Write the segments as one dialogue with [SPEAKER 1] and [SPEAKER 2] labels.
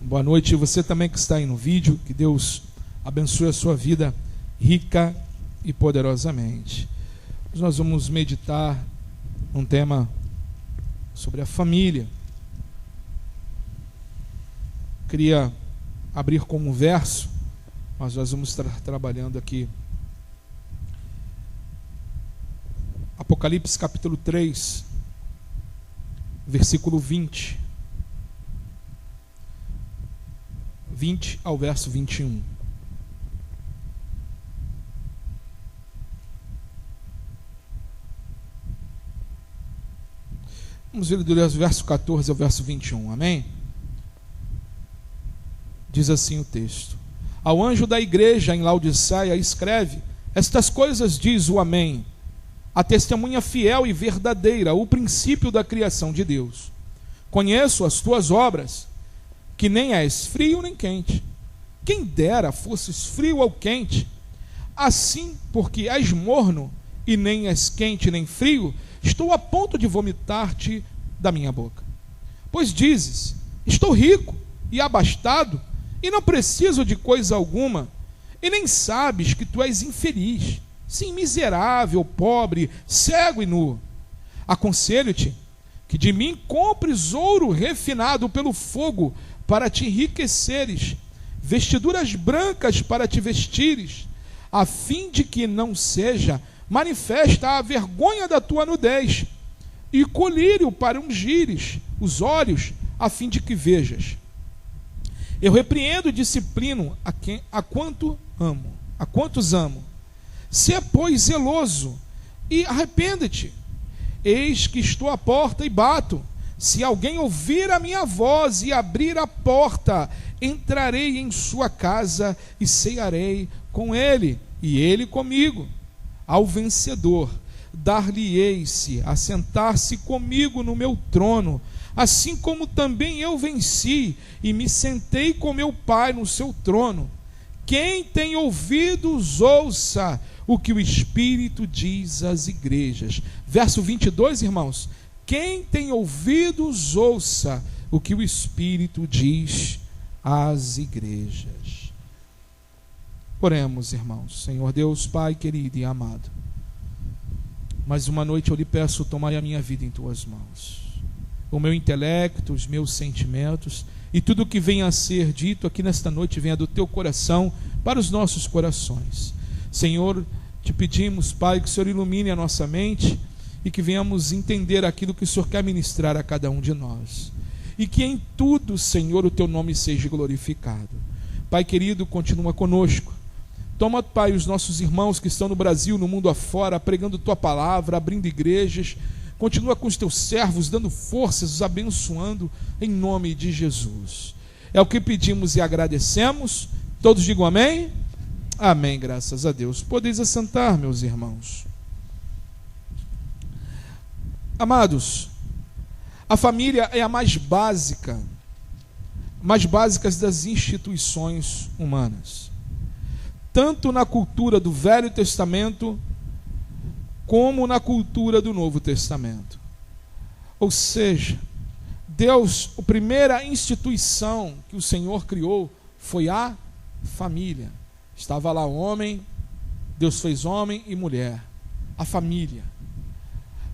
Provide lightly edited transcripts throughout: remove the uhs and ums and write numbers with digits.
[SPEAKER 1] Boa noite. Você também que está aí no vídeo, que Deus abençoe a sua vida rica e poderosamente. Nós vamos meditar num tema sobre a família. Queria abrir com um verso, mas nós vamos estar trabalhando aqui. Apocalipse capítulo 3, versículo 20 ao verso 21. Vamos ler do verso 14 ao verso 21, amém? Diz assim o texto: Ao anjo da igreja em Laodiceia escreve: Estas coisas diz o Amém, a testemunha fiel e verdadeira, o princípio da criação de Deus. Conheço as tuas obras, que nem és frio nem quente. Quem dera fosses frio ou quente. Assim, porque és morno e nem és quente nem frio, estou a ponto de vomitar-te da minha boca. Pois dizes: Estou rico e abastado, e não preciso de coisa alguma, e nem sabes que tu és infeliz, sim, miserável, pobre, cego e nu. Aconselho-te que de mim compres ouro refinado pelo fogo, para te enriqueceres, vestiduras brancas para te vestires, a fim de que não seja manifesta a vergonha da tua nudez, e colírio para ungires os olhos, a fim de que vejas. Eu repreendo e disciplino a quantos amo. Sê, pois, zeloso e arrepende-te. Eis que estou à porta e bato. Se alguém ouvir a minha voz e abrir a porta, entrarei em sua casa e cearei com ele, e ele comigo. Ao vencedor, dar-lhe-ei-se a sentar-se comigo no meu trono, assim como também eu venci e me sentei com meu Pai no seu trono. Quem tem ouvidos, ouça o que o Espírito diz às igrejas. Verso 22, irmãos. Quem tem ouvidos, ouça o que o Espírito diz às igrejas. Oremos, irmãos. Senhor Deus, Pai querido e amado, mais uma noite eu lhe peço, tomai a minha vida em tuas mãos. O meu intelecto, os meus sentimentos e tudo o que venha a ser dito aqui nesta noite venha do teu coração para os nossos corações. Senhor, te pedimos, Pai, que o Senhor ilumine a nossa mente e que venhamos entender aquilo que o Senhor quer ministrar a cada um de nós. E que em tudo, Senhor, o teu nome seja glorificado. Pai querido, continua conosco. Toma, Pai, os nossos irmãos que estão no Brasil, no mundo afora, pregando tua palavra, abrindo igrejas. Continua com os teus servos, dando forças, os abençoando, em nome de Jesus. É o que pedimos e agradecemos. Todos digam amém? Amém, graças a Deus. Podeis assentar, meus irmãos. Amados, a família é a mais básica das instituições humanas. Tanto na cultura do Velho Testamento, como na cultura do Novo Testamento. Ou seja, Deus, a primeira instituição que o Senhor criou foi a família. Estava lá o homem, Deus fez homem e mulher, a família.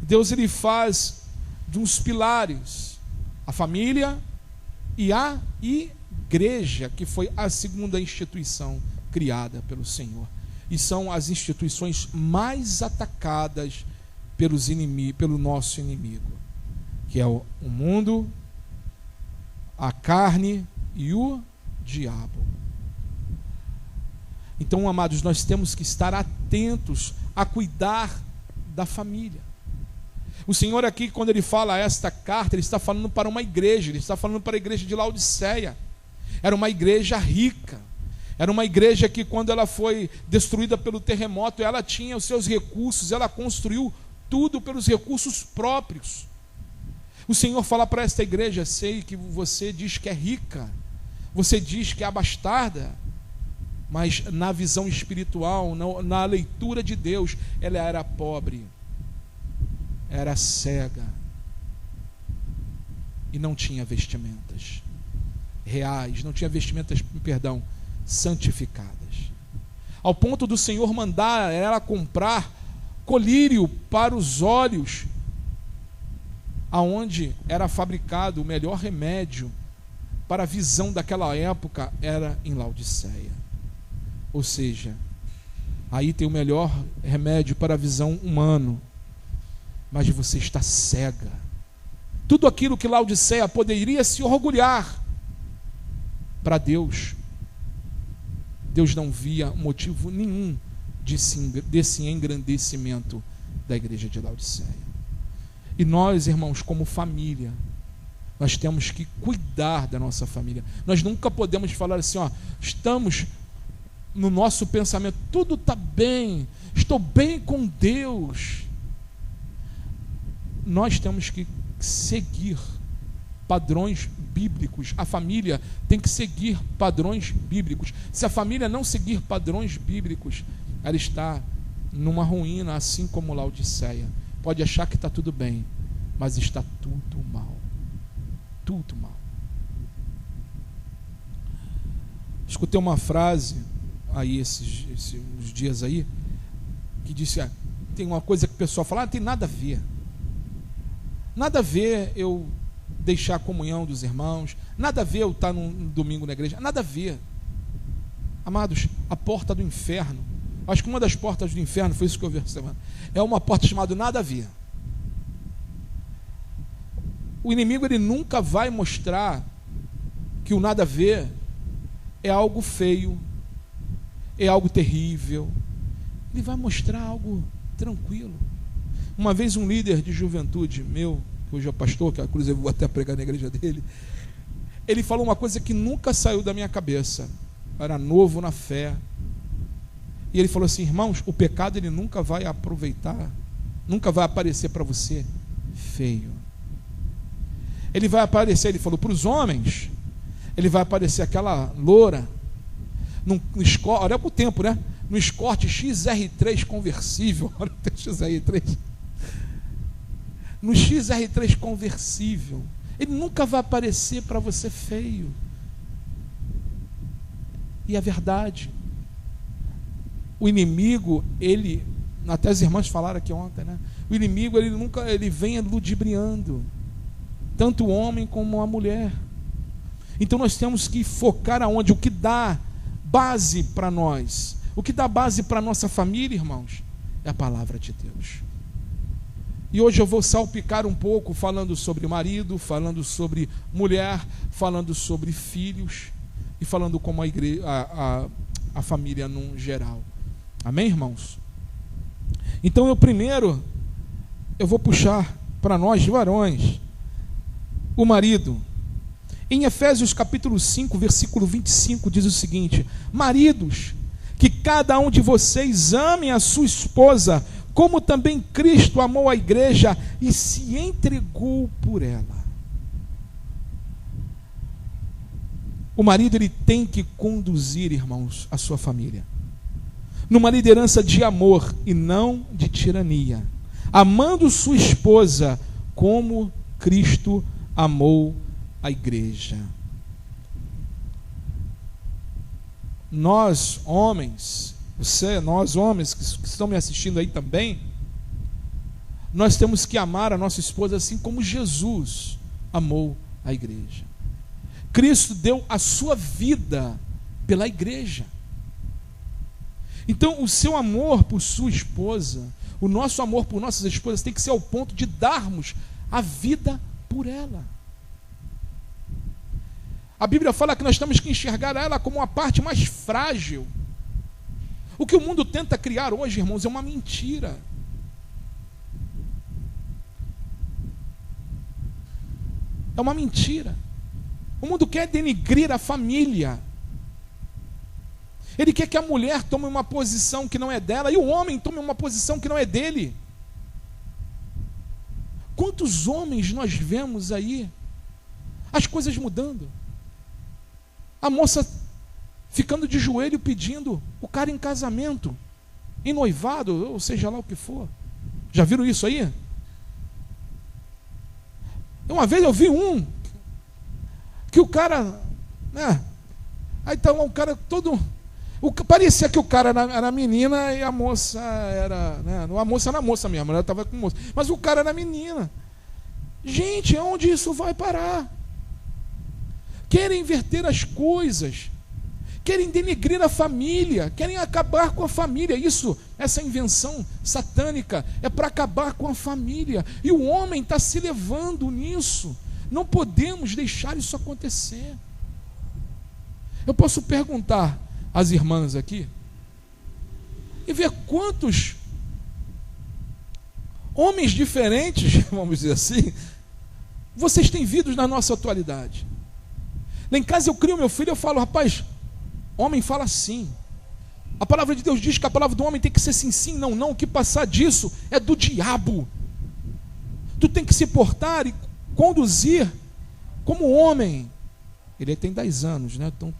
[SPEAKER 1] Deus, ele faz de uns pilares, a família e a igreja, que foi a segunda instituição criada pelo Senhor. E são as instituições mais atacadas pelo nosso inimigo, que é o mundo, a carne e o diabo. Então, amados, nós temos que estar atentos a cuidar da família. O Senhor aqui, quando ele fala esta carta, ele está falando para uma igreja, ele está falando para a igreja de Laodiceia. Era uma igreja rica, era uma igreja que, quando ela foi destruída pelo terremoto, ela tinha os seus recursos, ela construiu tudo pelos recursos próprios. O Senhor fala para esta igreja: sei que você diz que é rica, você diz que é abastada, mas na visão espiritual, na leitura de Deus, ela era pobre, era cega e não tinha vestimentas. reais, não tinha vestimentas, santificadas. Ao ponto do Senhor mandar ela comprar colírio para os olhos, aonde era fabricado o melhor remédio para a visão daquela época, era em Laodiceia. Ou seja, aí tem o melhor remédio para a visão humana, mas você está cega. Tudo aquilo que Laodiceia poderia se orgulhar, para Deus não via motivo nenhum desse engrandecimento da igreja de Laodiceia. E nós, irmãos, como família, nós temos que cuidar da nossa família. Nós nunca podemos falar assim, estamos no nosso pensamento, tudo está bem, estou bem com Deus. Nós temos que seguir padrões bíblicos. A família tem que seguir padrões bíblicos. Se a família não seguir padrões bíblicos, ela está numa ruína, assim como Laodiceia. Pode achar que está tudo bem, mas está tudo mal. Tudo mal. Escutei uma frase aí esses dias aí, que disse, tem uma coisa que o pessoal fala, não tem nada a ver. Nada a ver eu deixar a comunhão dos irmãos, nada a ver eu estar num domingo na igreja, nada a ver. Amados, a porta do inferno, acho que uma das portas do inferno, foi isso que eu vi essa semana, é uma porta chamada nada a ver. O inimigo, ele nunca vai mostrar que o nada a ver é algo feio, é algo terrível. Ele vai mostrar algo tranquilo. Uma vez um líder de juventude meu, que hoje é pastor, que inclusive eu vou até pregar na igreja dele, ele falou uma coisa que nunca saiu da minha cabeça. Eu era novo na fé. E ele falou assim, irmãos, o pecado ele nunca vai aproveitar, nunca vai aparecer para você feio. Ele vai aparecer, ele falou, para os homens, ele vai aparecer aquela loura, olha o tempo, né? No Escort XR3 conversível, olha o XR3. No XR3 conversível, ele nunca vai aparecer para você feio. E é verdade. O inimigo, até as irmãs falaram aqui ontem, né? O inimigo, ele vem ludibriando, tanto o homem como a mulher. Então nós temos que focar aonde? O que dá base para nós, o que dá base para a nossa família, irmãos, é a palavra de Deus. E hoje eu vou salpicar um pouco, falando sobre marido, falando sobre mulher, falando sobre filhos, e falando como a igreja, a família num geral. Amém, irmãos? Então eu vou puxar para nós varões, o marido. Em Efésios capítulo 5, versículo 25, diz o seguinte: maridos, que cada um de vocês ame a sua esposa, como também Cristo amou a igreja e se entregou por ela. O marido, ele tem que conduzir, irmãos, a sua família numa liderança de amor e não de tirania, amando sua esposa como Cristo amou a igreja. Nós homens que estão me assistindo aí também, nós temos que amar a nossa esposa assim como Jesus amou a igreja. Cristo deu a sua vida pela igreja. Então o seu amor por sua esposa, o nosso amor por nossas esposas tem que ser ao ponto de darmos a vida por ela. A Bíblia fala que nós temos que enxergar ela como uma parte mais frágil. O que o mundo tenta criar hoje, irmãos, é uma mentira. É uma mentira. O mundo quer denigrir a família. Ele quer que a mulher tome uma posição que não é dela e o homem tome uma posição que não é dele. Quantos homens nós vemos aí, as coisas mudando? A moça ficando de joelho pedindo o cara em casamento, em noivado, ou seja lá o que for. Já viram isso aí? Uma vez eu vi que o cara né? Aí então o cara todo... parecia que o cara era menina e a moça era... né? A moça era moça mesmo, ela estava com moça. Mas o cara era menina. Gente, onde isso vai parar? Querem inverter as coisas. Querem denegrir a família. Querem acabar com a família. Essa invenção satânica é para acabar com a família. E o homem está se levando nisso. Não podemos deixar isso acontecer. Eu posso perguntar às irmãs aqui e ver quantos homens diferentes, vamos dizer assim, vocês têm vindo na nossa atualidade. Lá em casa eu crio meu filho e eu falo, rapaz, homem fala sim. A palavra de Deus diz que a palavra do homem tem que ser sim, sim, não, não. O que passar disso é do diabo. Tu tem que se portar e conduzir como homem. Ele tem 10 anos, né? Então,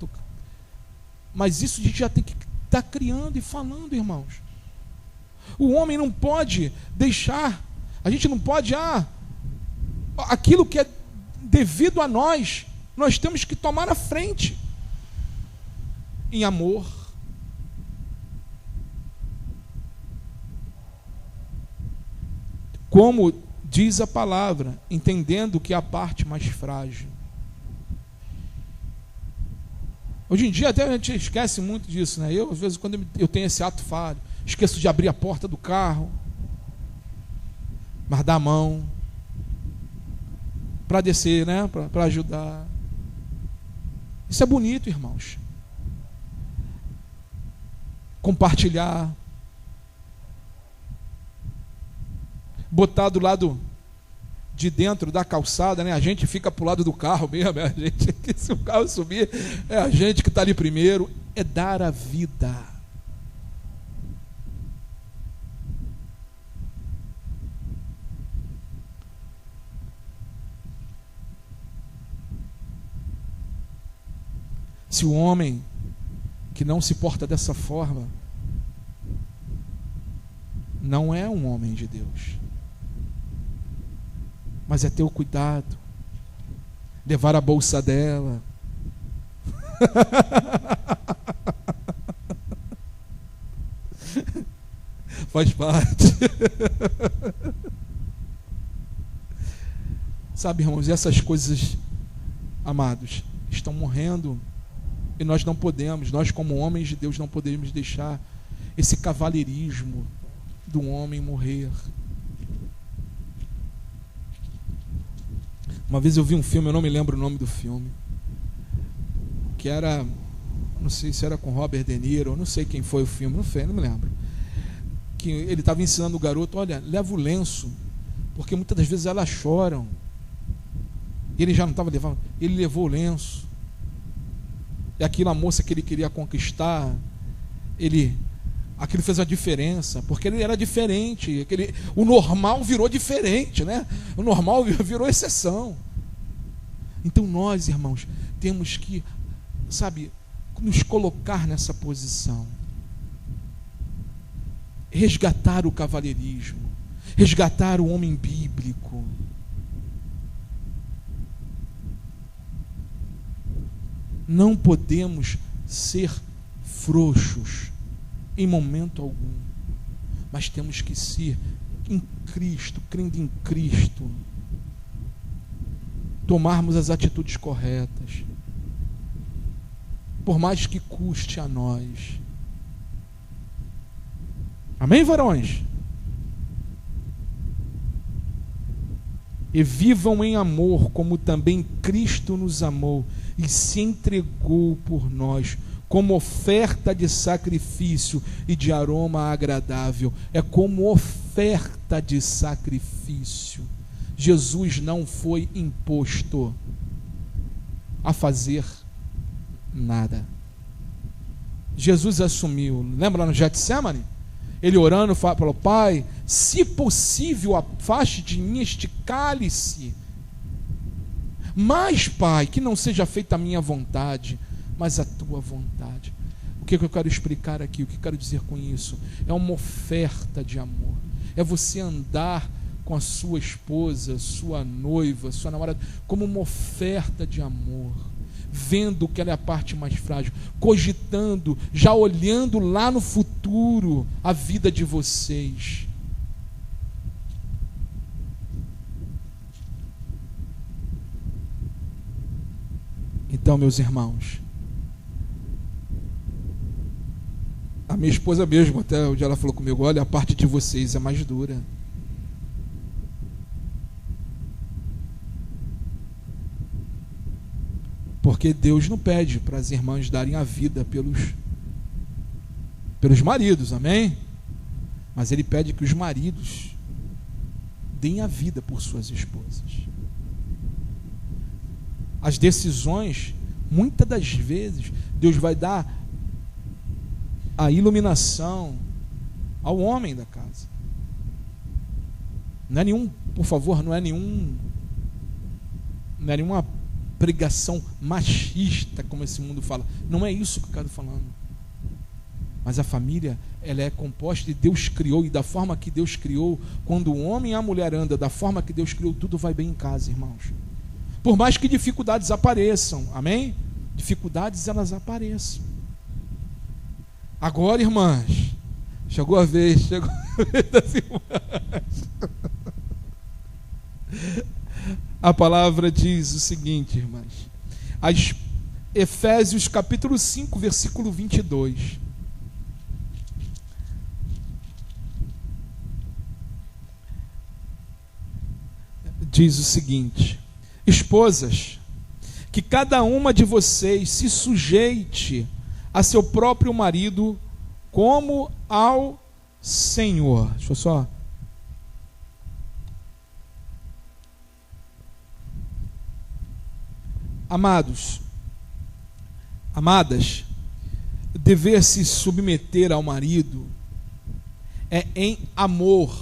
[SPEAKER 1] mas isso a gente já tem que estar criando e falando, irmãos. O homem não pode deixar, a gente não pode, aquilo que é devido a nós temos que tomar a frente, em amor. Como diz a palavra, entendendo que é a parte mais frágil. Hoje em dia até a gente esquece muito disso, né? Às vezes, quando eu tenho esse ato falho, esqueço de abrir a porta do carro, mas dar a mão para descer, né? Para ajudar. Isso é bonito, irmãos. Compartilhar. Botar do lado de dentro da calçada, né? A gente fica para o lado do carro mesmo, a gente, se o carro subir, é a gente que está ali primeiro. É dar a vida. Se o homem que não se porta dessa forma não é um homem de Deus, mas é ter o cuidado, levar a bolsa dela, faz parte. Sabe, irmãos, essas coisas, amados, estão morrendo. E nós não podemos, nós como homens de Deus, não podemos deixar esse cavalheirismo do homem morrer. Uma vez eu vi um filme, eu não me lembro o nome do filme, que era, não sei se era com Robert De Niro, eu não sei quem foi o filme, não me lembro. Que ele estava ensinando o garoto, olha, leva o lenço, porque muitas das vezes elas choram. Ele já não estava levando, ele levou o lenço. E aquela moça que ele queria conquistar, aquilo fez a diferença, porque ele era diferente, o normal virou diferente, né? O normal virou exceção. Então nós, irmãos, temos que, sabe, nos colocar nessa posição, resgatar o cavalheirismo, resgatar o homem bíblico. Não podemos ser frouxos em momento algum, mas temos que ser em Cristo, crendo em Cristo, tomarmos as atitudes corretas, por mais que custe a nós. Amém, varões? E vivam em amor, como também Cristo nos amou e se entregou por nós, como oferta de sacrifício e de aroma agradável. É como oferta de sacrifício. Jesus não foi imposto a fazer nada. Jesus assumiu. Lembra lá no Getsemane? Ele orando, falou, Pai, se possível, afaste de mim este cálice. Mas, Pai, que não seja feita a minha vontade, mas a tua vontade. O que eu quero explicar aqui? O que eu quero dizer com isso? É uma oferta de amor. É você andar com a sua esposa, sua noiva, sua namorada, como uma oferta de amor. vendo que ela é a parte mais frágil, cogitando, já olhando lá no futuro a vida de vocês. Então, meus irmãos, a minha esposa mesmo, até onde ela falou comigo, olha, a parte de vocês é mais dura. Porque Deus não pede para as irmãs darem a vida pelos maridos, amém? Mas Ele pede que os maridos deem a vida por suas esposas. As decisões, muitas das vezes, Deus vai dar a iluminação ao homem da casa. Não é nenhum, por favor, não é nenhuma pregação machista, como esse mundo fala. Não é isso que eu quero falando. Mas a família, ela é composta, e Deus criou, e da forma que Deus criou, quando o homem e a mulher andam da forma que Deus criou, tudo vai bem em casa, irmãos. Por mais que dificuldades apareçam, amém? Dificuldades, elas apareçam. Agora, irmãs, chegou a vez das irmãs. A palavra diz o seguinte, irmãs. Efésios capítulo 5, versículo 22. Diz o seguinte: esposas, que cada uma de vocês se sujeite a seu próprio marido como ao Senhor. Deixa eu só. Amados, amadas, dever se submeter ao marido é em amor.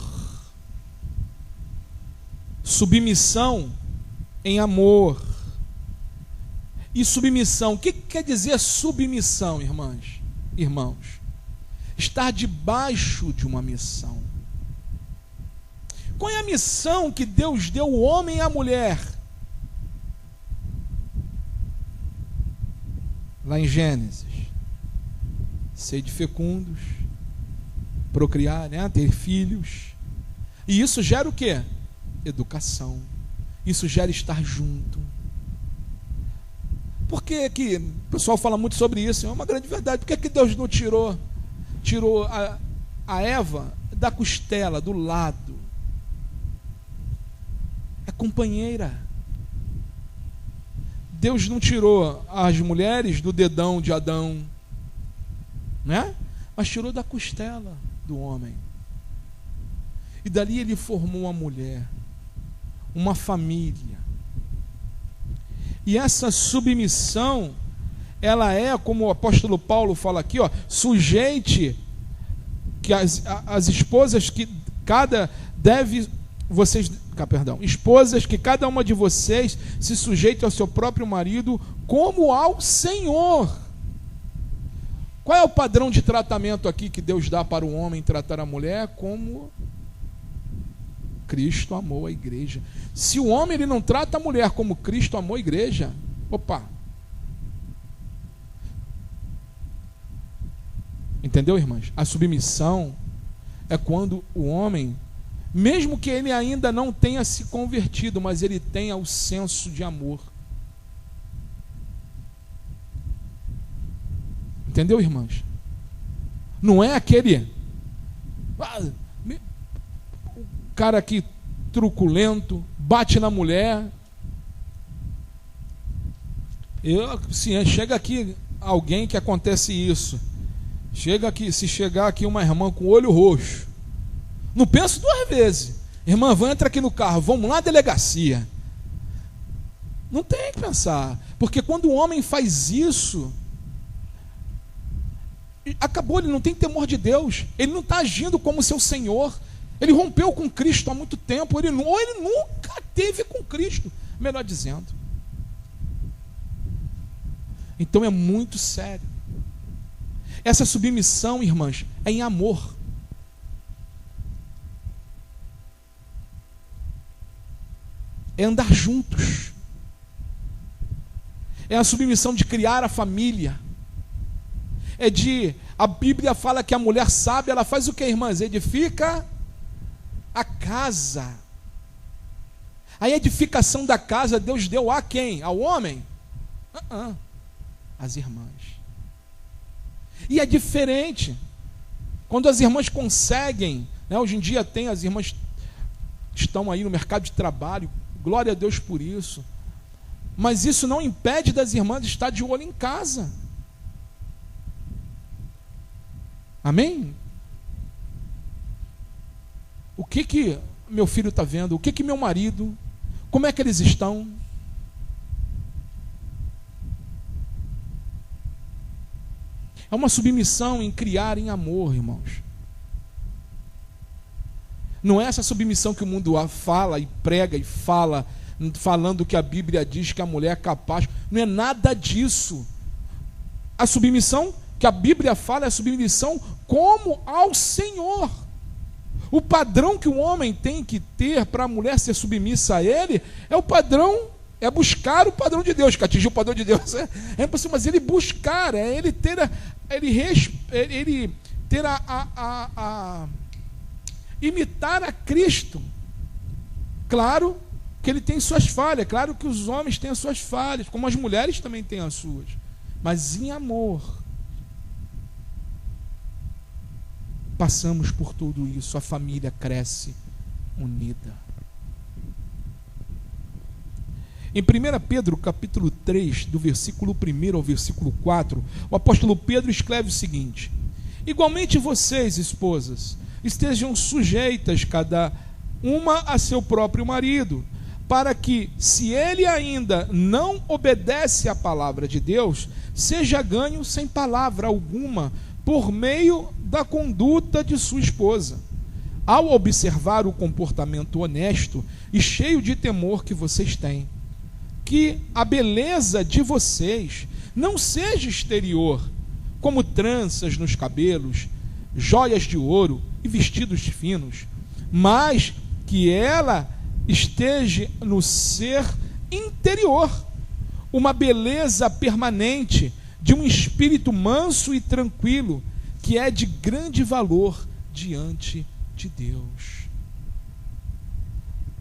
[SPEAKER 1] Submissão em amor. E submissão, o que quer dizer submissão, irmãs? Irmãos, estar debaixo de uma missão. Qual é a missão que Deus deu ao homem e à mulher? Lá em Gênesis, sede fecundos, procriar, né? Ter filhos. E isso gera o quê? Educação. Isso gera estar junto. Por que que o pessoal fala muito sobre isso? É uma grande verdade. Por que Deus não tirou a Eva da costela, do lado? É companheira. Deus não tirou as mulheres do dedão de Adão, né? Mas tirou da costela do homem. E dali Ele formou uma mulher, uma família. E essa submissão, ela é, como o apóstolo Paulo fala aqui, ó, sujeite que as esposas que cada deve vocês, esposas, que cada uma de vocês se sujeite ao seu próprio marido como ao Senhor. Qual é o padrão de tratamento aqui que Deus dá para o homem tratar a mulher? Como Cristo amou a igreja. Se o homem ele não trata a mulher como Cristo amou a igreja, opa. Entendeu, irmãs? A submissão é quando o homem, mesmo que ele ainda não tenha se convertido, mas ele tenha o senso de amor. Entendeu, irmãs? Não é aquele o cara que truculento, bate na mulher. Chega aqui alguém que acontece isso. Se chegar aqui uma irmã com o olho roxo, não penso duas vezes. Irmã, entra aqui no carro, vamos lá à delegacia. Não tem que pensar. Porque quando o homem faz isso, acabou, ele não tem temor de Deus. Ele não está agindo como seu Senhor. Ele rompeu com Cristo há muito tempo. Ele nunca teve com Cristo, melhor dizendo. Então é muito sério. Essa submissão, irmãs, é em amor. É andar juntos. É a submissão de criar a família. A Bíblia fala que a mulher sábia, ela faz o que, irmãs? Edifica a casa. A edificação da casa, Deus deu a quem? Ao homem? As irmãs. E é diferente. Quando as irmãs conseguem, né, hoje em dia tem, as irmãs estão aí no mercado de trabalho, glória a Deus por isso. Mas isso não impede das irmãs estar de olho em casa. Amém? O que meu filho está vendo? O que meu marido? Como é que eles estão? É uma submissão em criar em amor, irmãos. Não é essa submissão que o mundo fala e prega e fala, falando que a Bíblia diz que a mulher é capaz. Não é nada disso. A submissão que a Bíblia fala é a submissão como ao Senhor. O padrão que o homem tem que ter para a mulher ser submissa a ele é o padrão, é buscar o padrão de Deus, que atingir o padrão de Deus é impossível, mas ele buscar, é ele ter imitar a Cristo. Claro que ele tem suas falhas, claro que os homens têm as suas falhas, como as mulheres também têm as suas, mas em amor. Passamos por tudo isso, a família cresce unida. Em 1 Pedro, capítulo 3, do versículo 1 ao versículo 4, o apóstolo Pedro escreve o seguinte: igualmente vocês, esposas, estejam sujeitas cada uma a seu próprio marido, para que, se ele ainda não obedece à palavra de Deus, seja ganho sem palavra alguma, por meio da conduta de sua esposa, ao observar o comportamento honesto e cheio de temor que vocês têm. Que a beleza de vocês não seja exterior, como tranças nos cabelos, joias de ouro e vestidos finos, mas que ela esteja no ser interior, uma beleza permanente, de um espírito manso e tranquilo, que é de grande valor diante de Deus.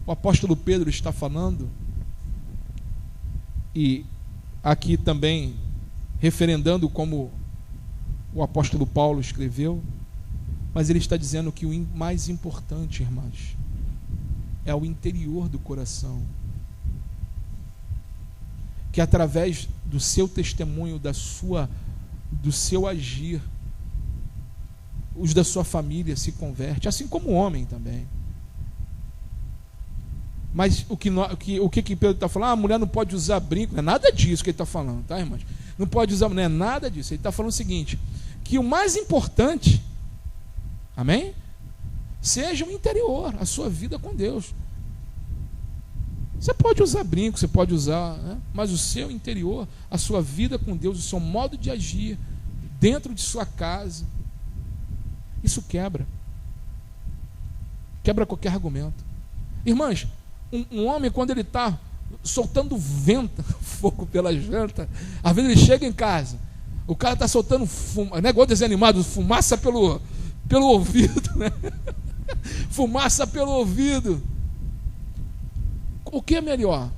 [SPEAKER 1] O apóstolo Pedro está falando, e aqui também referendando como o apóstolo Paulo escreveu, mas ele está dizendo que o mais importante, irmãs, é o interior do coração, que através do seu testemunho, do seu agir, os da sua família se converte, assim como o homem também. Mas o que Pedro está falando? A mulher não pode usar brinco, não é nada disso que ele está falando, tá, irmãs? Não pode usar, não é nada disso. Ele está falando o seguinte, que o mais importante, amém? Seja o interior, a sua vida com Deus. Você pode usar brinco, você pode usar, né? Mas o seu interior, a sua vida com Deus, o seu modo de agir dentro de sua casa, isso quebra qualquer argumento. Irmãs, um homem, quando ele está soltando vento, fogo pela janta, às vezes ele chega em casa, o cara está soltando não é igual desenho animado, fumaça pelo ouvido, né? Fumaça pelo ouvido. O que é melhor?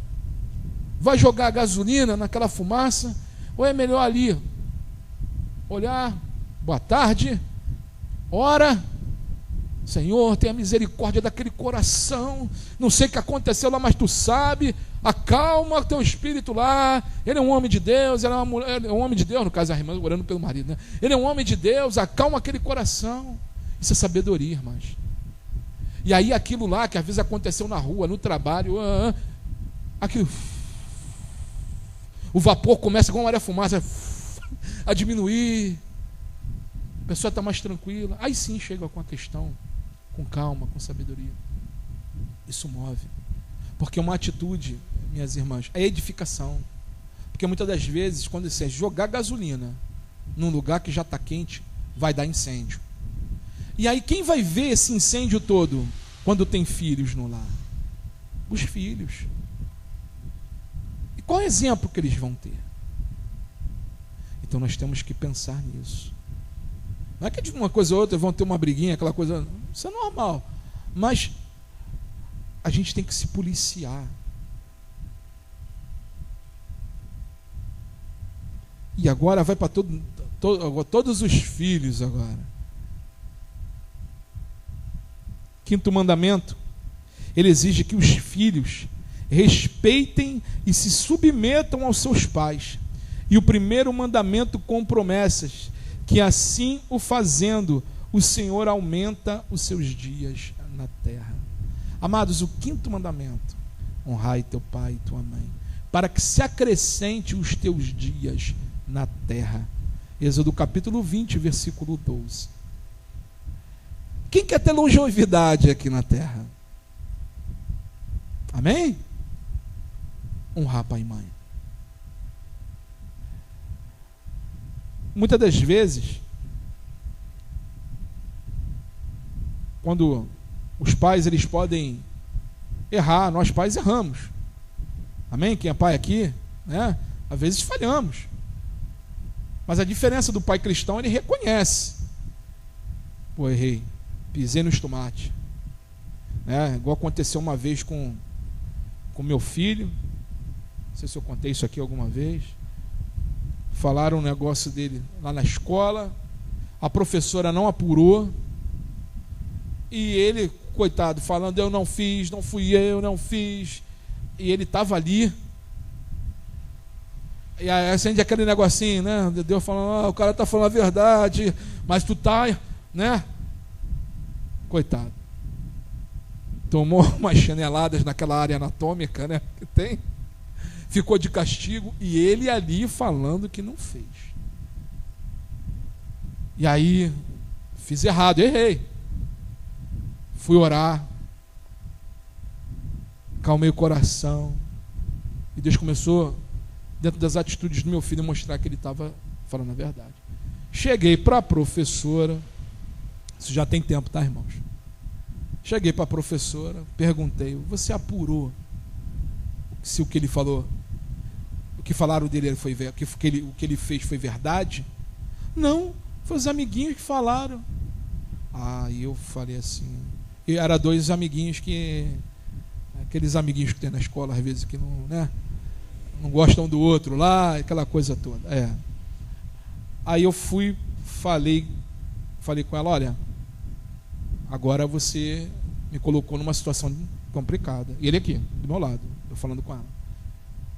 [SPEAKER 1] Vai jogar gasolina naquela fumaça? Ou é melhor ali olhar, boa tarde, ora, Senhor, tenha misericórdia daquele coração, não sei o que aconteceu lá, mas tu sabe, acalma o teu espírito lá, ele é um homem de Deus, ela é um homem de Deus, no caso a irmã orando pelo marido, né? Ele é um homem de Deus, acalma aquele coração. Isso é sabedoria, irmãs. E aí aquilo lá que às vezes aconteceu na rua, no trabalho, aquilo, o vapor começa com uma maré fumaça a diminuir, a pessoa está mais tranquila, aí sim chega com a questão, com calma, com sabedoria. Isso move, porque uma atitude, minhas irmãs, é edificação. Porque muitas das vezes, quando você jogar gasolina num lugar que já está quente, vai dar incêndio. E aí quem vai ver esse incêndio todo quando tem filhos no lar? Os filhos. E qual é o exemplo que eles vão ter? Então nós temos que pensar nisso. Não é que de uma coisa ou outra vão ter uma briguinha, aquela coisa, isso é normal, mas a gente tem que se policiar. E agora vai para todos os filhos agora. Quinto mandamento, ele exige que os filhos respeitem e se submetam aos seus pais. E o primeiro mandamento com promessas, que assim o fazendo, o Senhor aumenta os seus dias na terra. Amados, o quinto mandamento: honrai teu pai e tua mãe, para que se acrescente os teus dias na terra. Êxodo capítulo 20, versículo 12. Quem quer ter longevidade aqui na terra? Amém? Honrar pai e mãe. Muitas das vezes, quando os pais eles podem errar, nós pais erramos. Amém? Quem é pai aqui, né? Às vezes falhamos. Mas a diferença do pai cristão, ele reconhece. Pô, errei, pisei nos tomates. Né? Igual aconteceu uma vez com meu filho. Não sei se eu contei isso aqui alguma vez. Falaram um negócio dele lá na escola, a professora não apurou, e ele, coitado, falando, eu não fiz, não fui eu, não fiz, e ele estava ali, e aí acende aquele negocinho, né, Deus falando, o cara está falando a verdade, mas tu tá, né, coitado, tomou umas chineladas naquela área anatômica, né, que tem, ficou de castigo, e ele ali falando que não fez. E aí, fiz errado, errei. Fui orar, calmei o coração, e Deus começou, dentro das atitudes do meu filho, a mostrar que ele estava falando a verdade. Cheguei para a professora, isso já tem tempo, tá, irmãos? Cheguei para a professora, perguntei, você apurou se o que ele falou, o que falaram dele foi o que ele fez foi verdade? Não, foi os amiguinhos que falaram. E eu falei assim, e era dois amiguinhos aqueles amiguinhos que tem na escola às vezes que não, né, não gostam do outro lá, aquela coisa toda. Aí eu falei com ela, olha, agora você me colocou numa situação complicada. E ele aqui, do meu lado, eu falando com ela.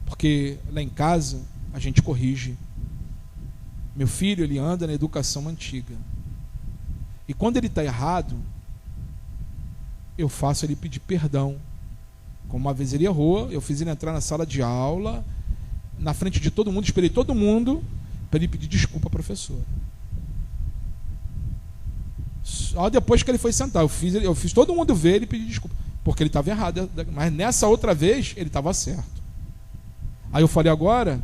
[SPEAKER 1] Porque lá em casa a gente corrige. Meu filho, ele anda na educação antiga. E quando ele está errado, eu faço ele pedir perdão. Como uma vez ele errou, eu fiz ele entrar na sala de aula, na frente de todo mundo, esperei todo mundo para ele pedir desculpa à professora. Só depois que ele foi sentar, eu fiz todo mundo ver ele pedir desculpa, porque ele estava errado. Mas nessa outra vez, ele estava certo. Aí eu falei, agora,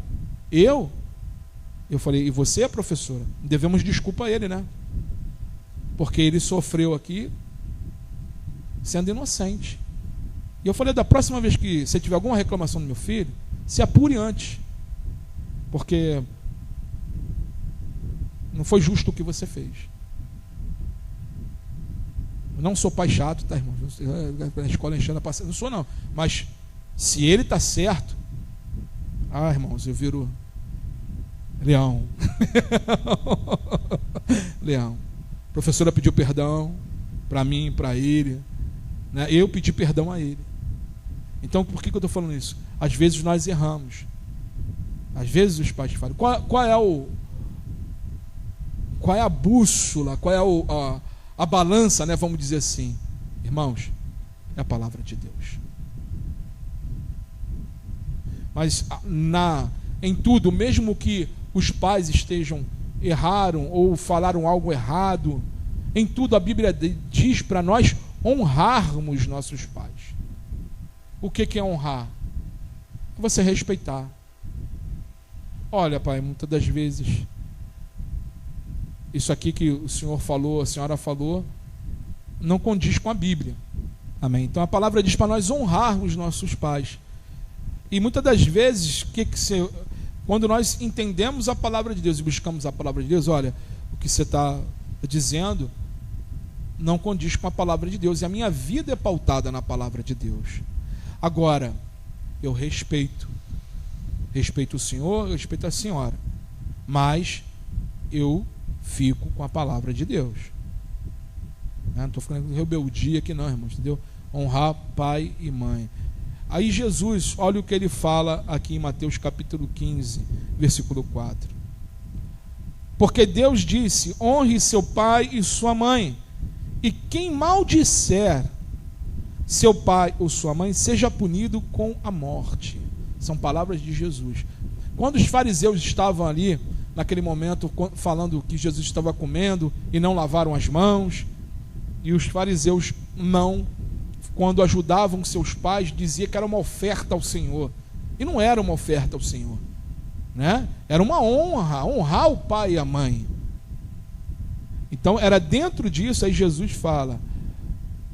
[SPEAKER 1] eu falei, e você, professora, devemos desculpa a ele, né? Porque ele sofreu aqui sendo inocente. E eu falei, da próxima vez que você tiver alguma reclamação do meu filho, se apure antes. Porque não foi justo o que você fez. Eu não sou pai chato, tá, irmão? Na escola enchendo a paciência. Não sou, não. Mas se ele está certo, irmãos, eu viro leão. Leão. A professora pediu perdão para mim, para ele, né? Eu pedi perdão a ele. Então, por que eu estou falando isso? Às vezes nós erramos. Às vezes os pais falam. Qual é a bússola? Qual é a balança, né? Vamos dizer assim, irmãos, é a palavra de Deus. Mas em tudo, mesmo que os pais erraram ou falaram algo errado, em tudo a Bíblia diz para nós honrarmos nossos pais. O que é honrar? É você respeitar. Olha, pai, muitas das vezes isso aqui que o senhor falou, a senhora falou, não condiz com a Bíblia. Amém? Então a palavra diz para nós honrarmos nossos pais. E muitas das vezes, Quando nós entendemos a palavra de Deus e buscamos a palavra de Deus, olha, o que você está dizendo não condiz com a palavra de Deus, e a minha vida é pautada na palavra de Deus. Agora, eu respeito o Senhor, eu respeito a senhora, mas eu fico com a palavra de Deus. Não estou falando de rebeldia aqui não, irmãos, entendeu? Honrar pai e mãe. Aí Jesus, olha o que ele fala aqui em Mateus capítulo 15, versículo 4. Porque Deus disse: honre seu pai e sua mãe, e quem maldisser seu pai ou sua mãe seja punido com a morte. São palavras de Jesus. Quando os fariseus estavam ali, naquele momento, falando que Jesus estava comendo e não lavaram as mãos, e os fariseus não, quando ajudavam seus pais, dizia que era uma oferta ao Senhor, e não era uma oferta ao Senhor, né? Era uma honra, honrar o pai e a mãe. Então era dentro disso. Aí Jesus fala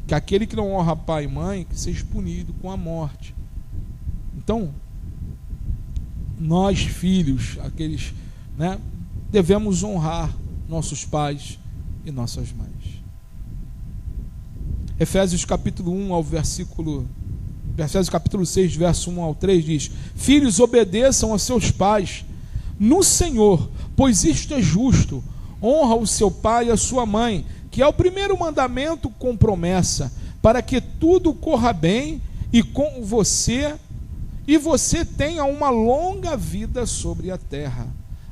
[SPEAKER 1] que aquele que não honra pai e mãe, que seja punido com a morte. Então nós filhos, aqueles, né, devemos honrar nossos pais e nossas mães. Efésios capítulo 6, verso 1 ao 3 diz: filhos, obedeçam a seus pais no Senhor, pois isto é justo. Honra o seu pai e a sua mãe, que é o primeiro mandamento com promessa, para que tudo corra bem e com você, e você tenha uma longa vida sobre a terra.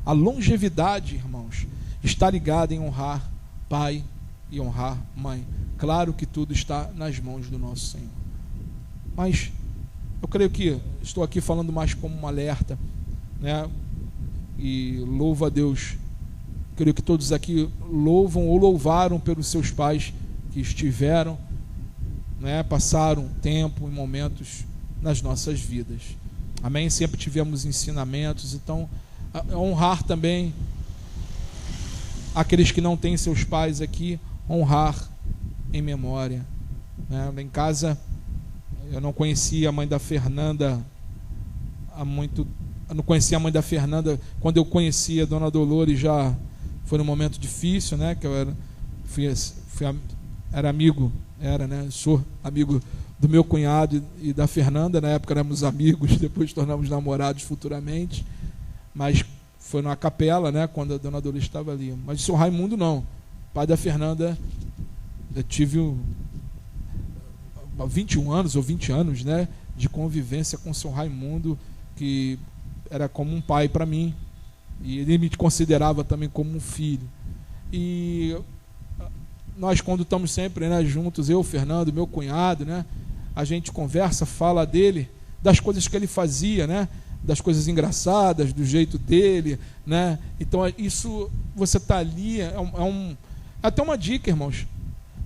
[SPEAKER 1] A longevidade, irmãos, está ligada em honrar pai e honrar mãe. Claro que tudo está nas mãos do nosso Senhor, mas eu creio que estou aqui falando mais como um alerta, né? E louvo a Deus, creio que todos aqui louvam ou louvaram pelos seus pais que estiveram, né, passaram tempo e momentos nas nossas vidas. Amém? Sempre tivemos ensinamentos. Então, honrar também aqueles que não têm seus pais aqui, honrar em memória, né? Em casa eu não conhecia a mãe da Fernanda eu não conhecia a mãe da Fernanda. Quando eu conhecia a dona Dolores, já foi num momento difícil, né? Que eu era amigo, sou amigo do meu cunhado e da Fernanda. Na época éramos amigos, depois tornamos namorados futuramente, mas foi numa capela, né? Quando a dona Dolores estava ali. Mas o seu Raimundo não, pai da Fernanda. Eu tive 21 anos ou 20 anos, né, de convivência com o seu Raimundo, que era como um pai para mim, e ele me considerava também como um filho. E nós, quando estamos sempre, né, juntos, eu, Fernando, meu cunhado, né, a gente conversa, fala dele, das coisas que ele fazia, né, das coisas engraçadas, do jeito dele, né. Então isso, você está ali, até uma dica, irmãos,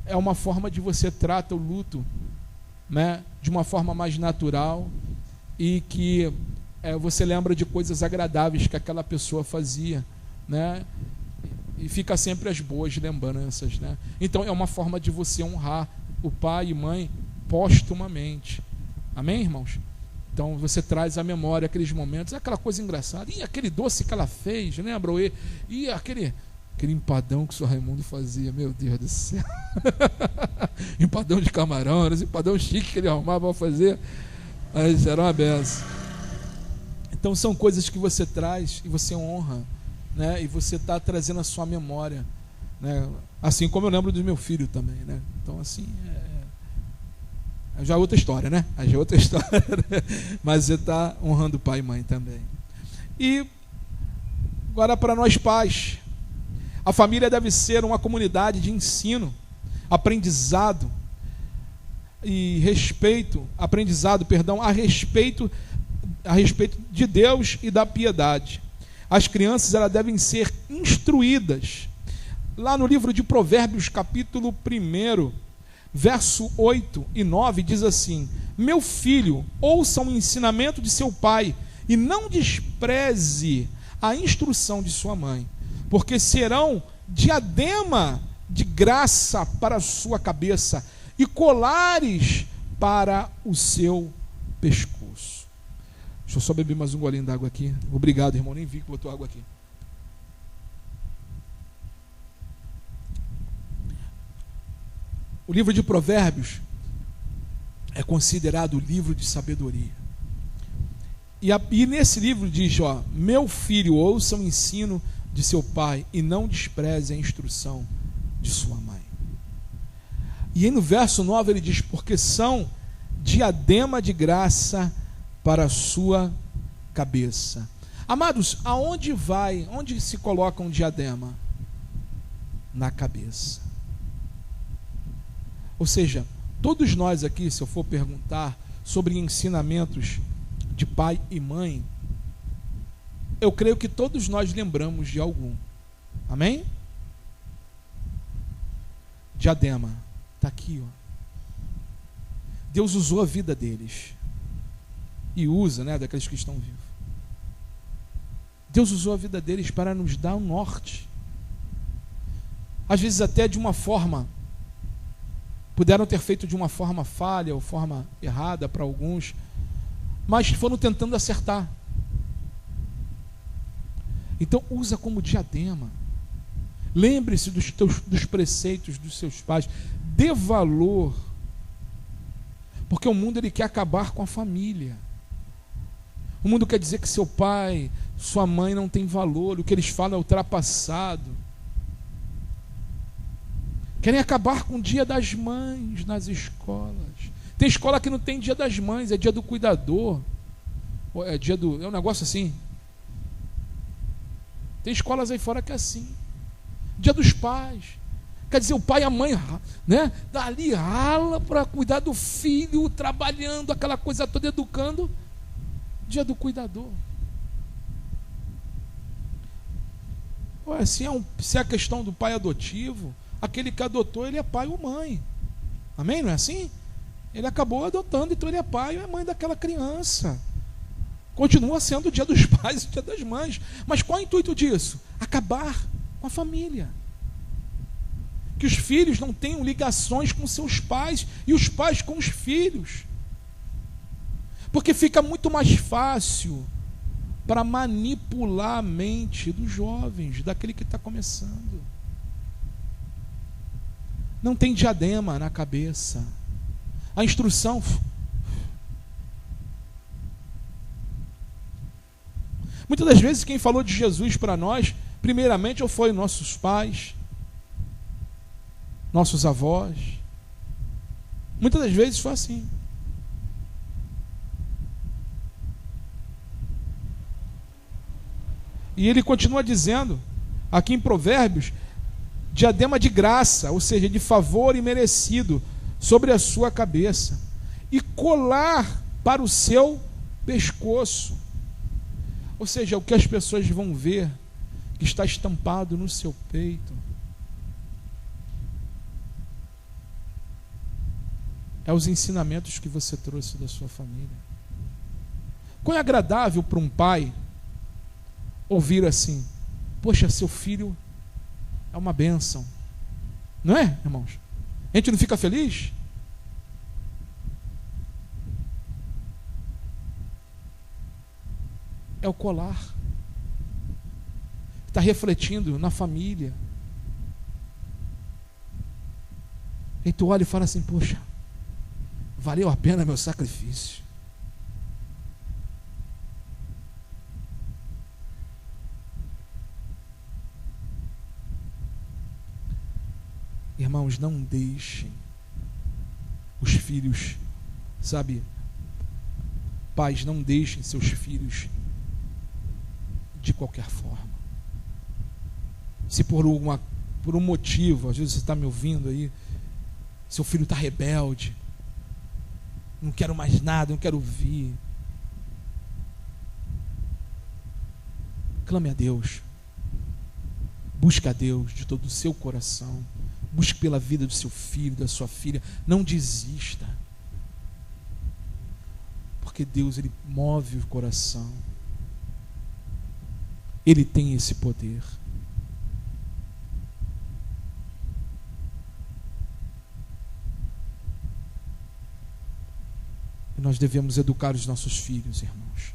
[SPEAKER 1] é uma forma de você trata o luto, né, de uma forma mais natural, e que você lembra de coisas agradáveis que aquela pessoa fazia, né, e fica sempre as boas lembranças, né? Então é uma forma de você honrar o pai e mãe postumamente. Amém, irmãos? Então você traz à memória aqueles momentos, aquela coisa engraçada, e aquele doce que ela fez, lembra? E aquele empadão que o seu Raimundo fazia, meu Deus do céu. Empadão de camarão, era esse empadão chique que ele arrumava para fazer, mas era uma benção. Então são coisas que você traz e você honra, né? E você está trazendo a sua memória, né? Assim como eu lembro do meu filho também, né? Então assim, já é outra história, né? Já é outra história, mas você está honrando pai e mãe também. E agora, para nós pais, a família deve ser uma comunidade de ensino, aprendizado e respeito, a respeito de Deus e da piedade. As crianças, elas devem ser instruídas. Lá no livro de Provérbios, capítulo 1, verso 8 e 9, diz assim: meu filho, ouça o ensinamento de seu pai e não despreze a instrução de sua mãe, porque serão diadema de graça para a sua cabeça e colares para o seu pescoço. Deixa eu só beber mais um golinho d'água aqui. Obrigado, irmão. Nem vi que botou água aqui. O livro de Provérbios é considerado o livro de sabedoria. E nesse livro diz, ó: meu filho, ouça o ensino de seu pai e não despreze a instrução de sua mãe. E aí no verso 9 ele diz: porque são diadema de graça para a sua cabeça. Amados, onde se coloca um diadema? Na cabeça. Ou seja, todos nós aqui, se eu for perguntar sobre ensinamentos de pai e mãe, eu creio que todos nós lembramos de algum. Amém? Diadema, está aqui, ó. Deus usou a vida deles. E usa, né, daqueles que estão vivos. Deus usou a vida deles para nos dar um norte. Às vezes até de uma forma, puderam ter feito de uma forma falha ou forma errada para alguns, mas foram tentando acertar. Então usa como diadema. Lembre-se dos preceitos dos seus pais. Dê valor. Porque o mundo ele quer acabar com a família. O mundo quer dizer que seu pai, sua mãe não tem valor, o que eles falam é ultrapassado. Querem acabar com o dia das mães nas escolas. Tem escola que não tem dia das mães, é dia do cuidador. É um negócio assim. Tem escolas aí fora que é assim. Dia dos pais. Quer dizer, o pai e a mãe, né, dali rala para cuidar do filho, trabalhando, aquela coisa toda, educando. Dia do cuidador. Se é a questão do pai adotivo, aquele que adotou, ele é pai ou mãe. Amém? Não é assim? Ele acabou adotando, então ele é pai ou é mãe daquela criança. Continua sendo o dia dos pais e o dia das mães. Mas qual é o intuito disso? Acabar com a família. Que os filhos não tenham ligações com seus pais e os pais com os filhos. Porque fica muito mais fácil para manipular a mente dos jovens, daquele que está começando. Não tem diadema na cabeça. A instrução. Muitas das vezes quem falou de Jesus para nós, primeiramente, ou foi nossos pais, nossos avós. Muitas das vezes foi assim. E ele continua dizendo, aqui em Provérbios, diadema de graça, ou seja, de favor imerecido, sobre a sua cabeça, e colar para o seu pescoço. Ou seja, o que as pessoas vão ver, que está estampado no seu peito, é os ensinamentos que você trouxe da sua família. Quão é agradável para um pai ouvir assim: poxa, seu filho é uma bênção. Não é, irmãos? A gente não fica feliz? É o colar. Está refletindo na família. E tu olha e fala assim: poxa, valeu a pena meu sacrifício. Irmãos, não deixem os filhos, sabe, pais, não deixem seus filhos de qualquer forma. Se por um motivo, às vezes você está me ouvindo aí, seu filho está rebelde, não quero mais nada, não quero ouvir, clame a Deus, busque a Deus de todo o seu coração, busque pela vida do seu filho, da sua filha, não desista, porque Deus, Ele move o coração, Ele tem esse poder. E nós devemos educar os nossos filhos, irmãos.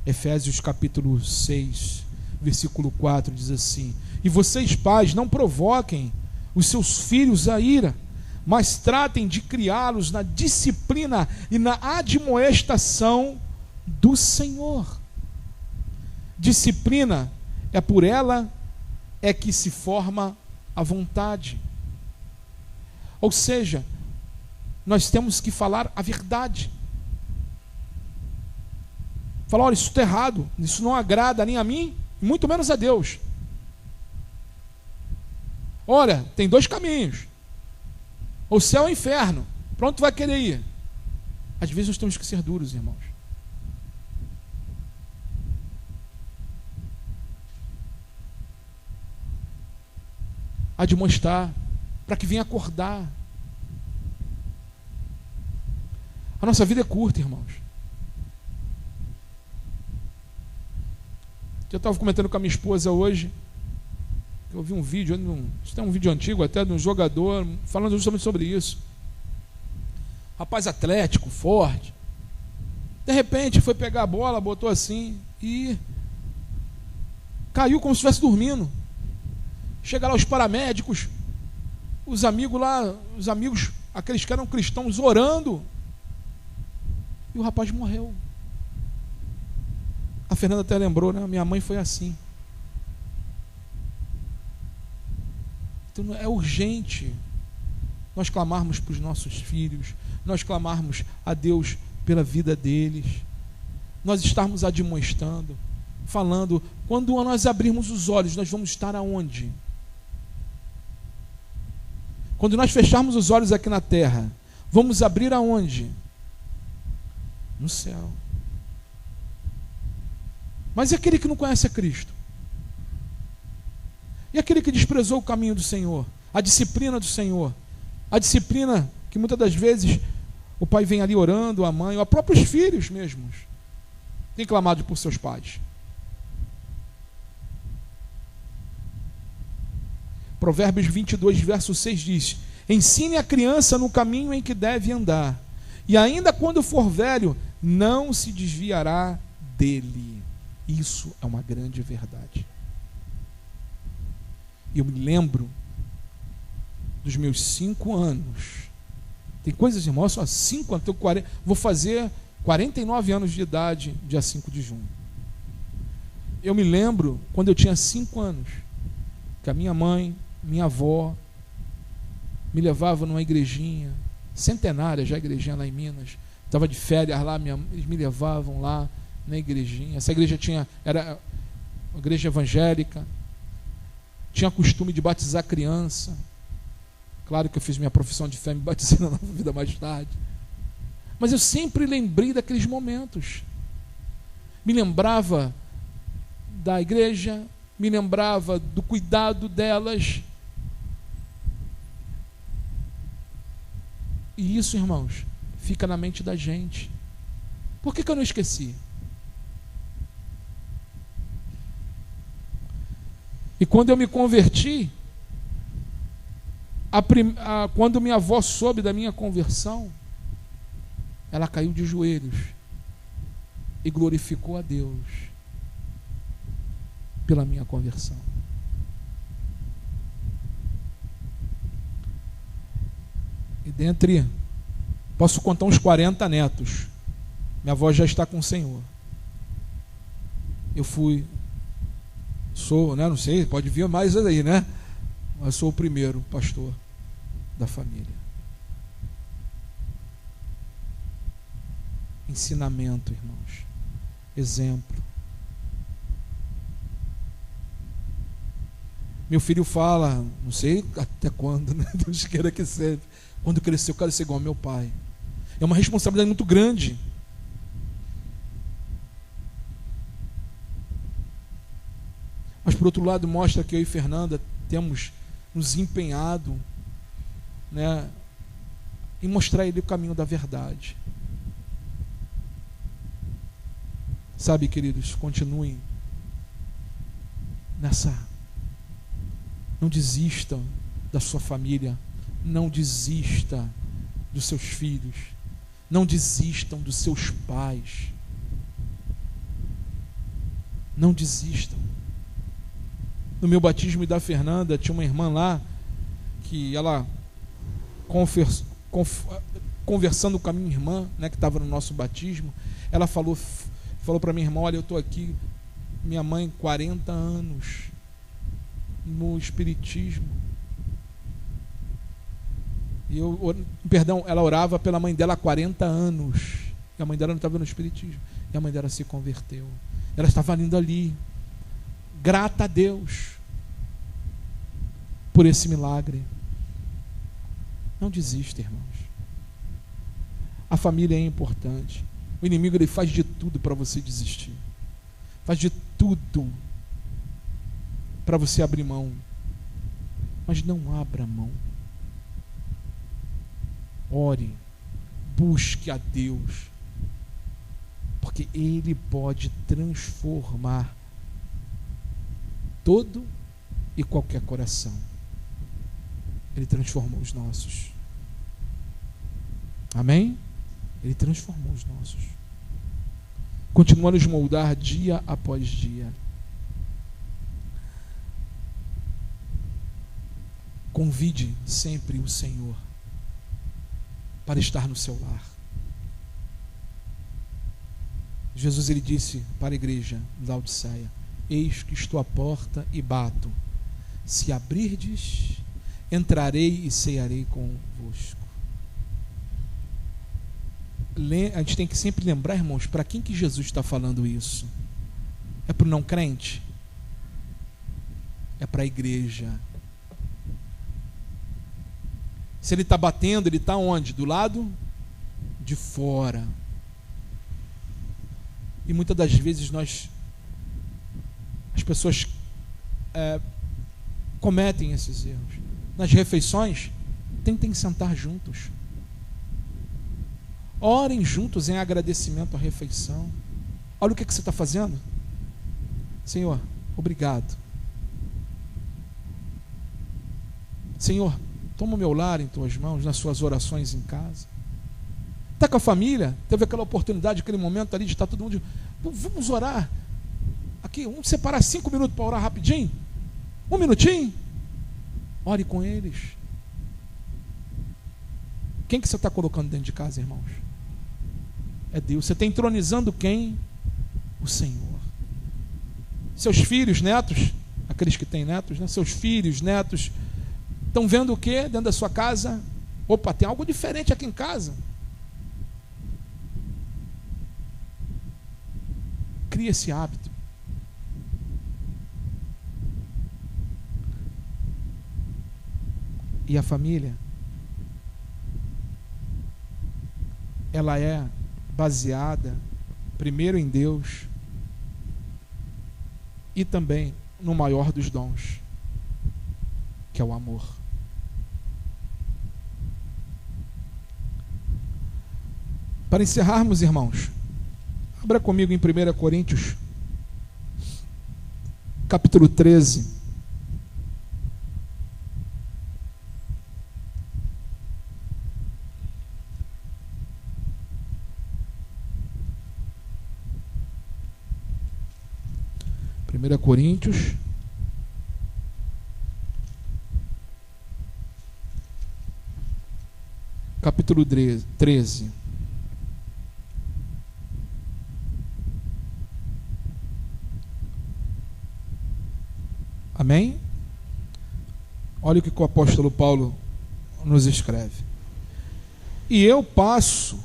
[SPEAKER 1] Efésios capítulo 6, versículo 4 diz assim: e vocês, pais, não provoquem os seus filhos à ira, mas tratem de criá-los na disciplina e na admoestação do Senhor. Disciplina é por ela é que se forma a vontade. Ou seja, nós temos que falar a verdade. Falar, olha, isso está errado, isso não agrada nem a mim, muito menos a Deus. Olha, tem dois caminhos, o céu ou o inferno, pronto, tu vai querer ir. Às vezes nós temos que ser duros, irmãos. Admoestar, para que venha acordar. A nossa vida é curta, irmãos. Eu estava comentando com a minha esposa hoje, eu vi um vídeo, isso é um vídeo antigo até, de um jogador falando justamente sobre isso. Rapaz atlético, forte, de repente foi pegar a bola, botou assim e caiu como se estivesse dormindo. Chega lá os paramédicos, os amigos, aqueles que eram cristãos, orando, e o rapaz morreu. A Fernanda até lembrou, né? Minha mãe foi assim. Então é urgente nós clamarmos para os nossos filhos, nós clamarmos a Deus pela vida deles, nós estarmos admoestando, falando. Quando nós abrirmos os olhos, nós vamos estar aonde? Quando nós fecharmos os olhos aqui na terra, vamos abrir aonde? No céu. Mas e aquele que não conhece a Cristo? E aquele que desprezou o caminho do Senhor, a disciplina do Senhor, a disciplina que muitas das vezes o pai vem ali orando, a mãe, ou os próprios filhos mesmos, têm clamado por seus pais. Provérbios 22, verso 6 diz: ensine a criança no caminho em que deve andar, e ainda quando for velho, não se desviará dele. Isso é uma grande verdade. Eu me lembro dos meus 5 anos. Tem coisas, irmãos, só 5 anos, vou fazer 49 anos de idade, dia 5 de junho. Eu me lembro quando eu tinha 5 anos, que a minha mãe, minha avó, me levava numa igrejinha centenária, já a igrejinha lá em Minas. Estava de férias lá, eles me levavam lá na igrejinha. Essa igreja era uma igreja evangélica, tinha costume de batizar criança. Claro que eu fiz minha profissão de fé, me batizei na nova vida mais tarde, mas eu sempre lembrei daqueles momentos, me lembrava da igreja, me lembrava do cuidado delas. E isso, irmãos, fica na mente da gente. Por que eu não esqueci? E quando eu me converti, quando minha avó soube da minha conversão, ela caiu de joelhos e glorificou a Deus pela minha conversão. E dentre, posso contar uns 40 netos. Minha avó já está com o Senhor. Eu sou, né, não sei, pode vir mais aí, né? Mas sou o primeiro pastor da família. Ensinamento, irmãos. Exemplo. Meu filho fala, não sei até quando, né? Deus queira que seja. Quando crescer, eu quero ser igual ao meu pai. É uma responsabilidade muito grande. Mas por outro lado, mostra que eu e Fernanda temos nos empenhado, né, em mostrar a ele o caminho da verdade. Sabe, queridos, continuem nessa. Não desistam da sua família, não desista dos seus filhos, não desistam dos seus pais. Não desistam. No meu batismo e da Fernanda, tinha uma irmã lá, que ela, conversando com a minha irmã, né, que estava no nosso batismo, ela falou para minha irmã: olha, eu estou aqui, minha mãe, 40 anos no espiritismo. E ela orava pela mãe dela há 40 anos. E a mãe dela não estava no espiritismo. E a mãe dela se converteu. Ela estava indo ali, grata a Deus por esse milagre. Não desista, irmãos. A família é importante. O inimigo, ele faz de tudo para você desistir. Faz de tudo para você abrir mão. Mas não abra mão. Ore, busque a Deus, porque Ele pode transformar todo e qualquer coração. Ele transformou os nossos. Amém? Ele transformou os nossos. Continua a nos moldar dia após dia. Convide sempre o Senhor para estar no seu lar. Jesus, ele disse para a igreja de Laodiceia: eis que estou à porta e bato. Se abrirdes, entrarei e cearei convosco. A gente tem que sempre lembrar, irmãos, para quem que Jesus está falando isso? É para o não crente? É para a igreja. Se ele está batendo, ele está onde? Do lado de fora. E muitas das vezes as pessoas cometem esses erros. Nas refeições, tentem sentar juntos. Orem juntos em agradecimento à refeição. Olha o que você está fazendo. Senhor, obrigado. Senhor, toma o meu lar em tuas mãos, nas suas orações em casa. Está com a família, teve aquela oportunidade, aquele momento ali de estar todo mundo. Vamos orar. Aqui, vamos separar 5 minutos para orar rapidinho. 1 minutinho. Ore com eles. Quem que você está colocando dentro de casa, irmãos? É Deus. Você está entronizando quem? O Senhor. Seus filhos, netos, aqueles que têm netos, né? Seus filhos, netos, estão vendo o que dentro da sua casa? Opa, tem algo diferente aqui em casa. Cria esse hábito. E a família, ela é baseada primeiro em Deus e também no maior dos dons, que é o amor. Para encerrarmos, irmãos, abra comigo em 1 Coríntios, capítulo 13. Primeira Coríntios, capítulo 13. Amém? Olha o que o apóstolo Paulo nos escreve. E eu passo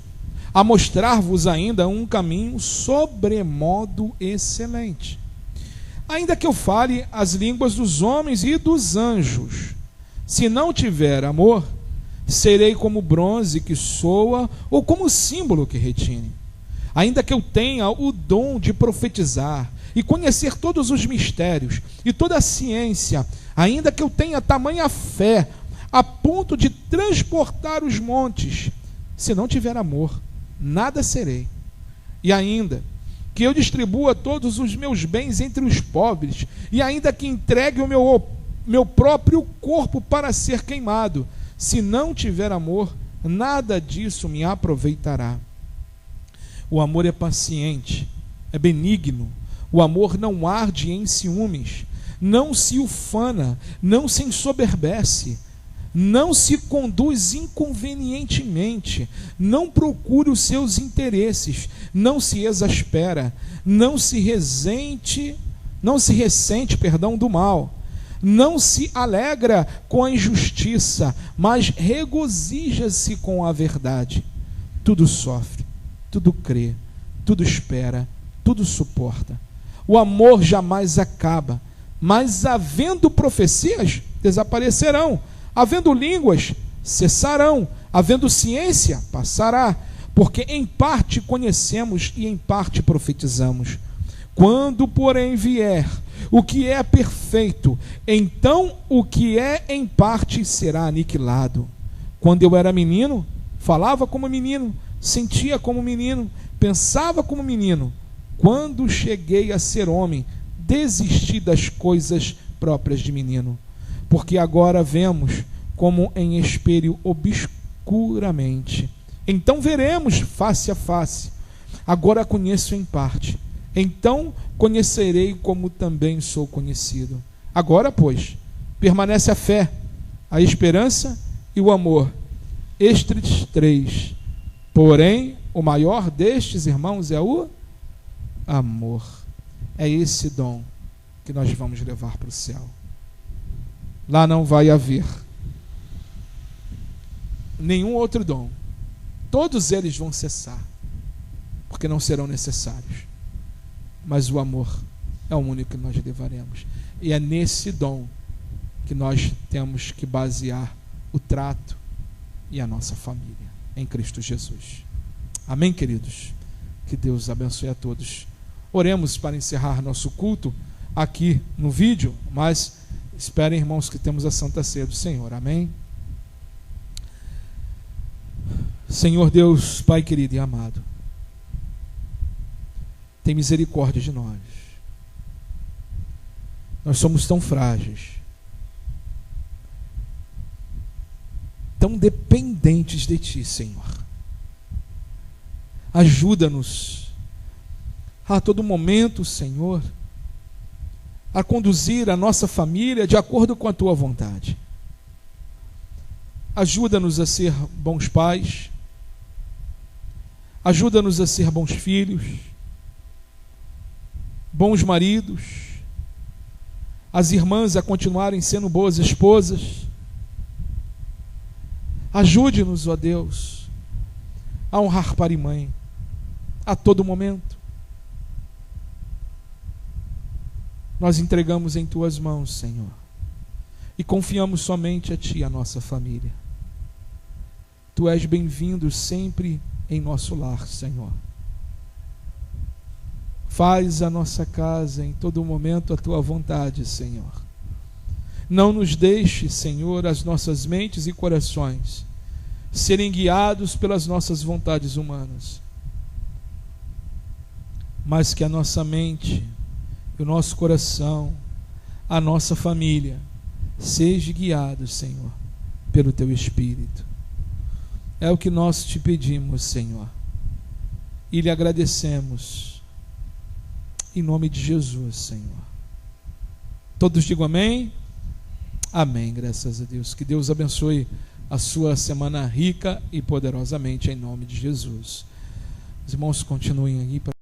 [SPEAKER 1] a mostrar-vos ainda um caminho sobremodo excelente. Ainda que eu fale as línguas dos homens e dos anjos, se não tiver amor, serei como bronze que soa ou como símbolo que retine. Ainda que eu tenha o dom de profetizar e conhecer todos os mistérios e toda a ciência, ainda que eu tenha tamanha fé a ponto de transportar os montes, se não tiver amor, nada serei. E ainda que eu distribua todos os meus bens entre os pobres, e ainda que entregue o meu próprio corpo para ser queimado, se não tiver amor, nada disso me aproveitará. O amor é paciente, é benigno. O amor não arde em ciúmes, não se ufana, não se ensoberbece, não se conduz inconvenientemente, não procura os seus interesses, não se exaspera, não se ressente do mal, não se alegra com a injustiça, mas regozija-se com a verdade. Tudo sofre, tudo crê, tudo espera, tudo suporta. O amor jamais acaba, mas havendo profecias, desaparecerão, havendo línguas, cessarão, havendo ciência, passará, porque em parte conhecemos e em parte profetizamos. Quando, porém, vier o que é perfeito, então o que é em parte será aniquilado. Quando eu era menino, falava como menino, sentia como menino, pensava como menino. Quando cheguei a ser homem, desisti das coisas próprias de menino. Porque agora vemos como em espelho obscuramente. Então veremos face a face. Agora conheço em parte. Então conhecerei como também sou conhecido. Agora, pois, permanece a fé, a esperança e o amor. Estes três. Porém, o maior destes, irmãos, é o amor. É esse dom que nós vamos levar para o céu. Lá não vai haver nenhum outro dom. Todos eles vão cessar, porque não serão necessários. Mas o amor é o único que nós levaremos. E é nesse dom que nós temos que basear o trato e a nossa família, em Cristo Jesus. Amém, queridos? Que Deus abençoe a todos. Oremos para encerrar nosso culto aqui no vídeo, mas esperem, irmãos, que temos a Santa Ceia do Senhor. Amém? Senhor Deus, Pai querido e amado, tem misericórdia de nós. Nós somos tão frágeis, tão dependentes de Ti, Senhor. Ajuda-nos a todo momento, Senhor, a conduzir a nossa família de acordo com a Tua vontade. Ajuda-nos a ser bons pais, ajuda-nos a ser bons filhos, bons maridos, as irmãs a continuarem sendo boas esposas. Ajude-nos, ó Deus, a honrar pai e mãe a todo momento. Nós entregamos em Tuas mãos, Senhor, e confiamos somente a Ti, a nossa família. Tu és bem-vindo sempre em nosso lar, Senhor. Faz a nossa casa em todo momento a Tua vontade, Senhor. Não nos deixe, Senhor, as nossas mentes e corações serem guiados pelas nossas vontades humanas, mas que a nossa mente, o nosso coração, a nossa família seja guiado, Senhor, pelo Teu Espírito. É o que nós Te pedimos, Senhor, e lhe agradecemos em nome de Jesus, Senhor. Todos digam amém? Amém, graças a Deus. Que Deus abençoe a sua semana rica e poderosamente em nome de Jesus. Os irmãos continuem aí para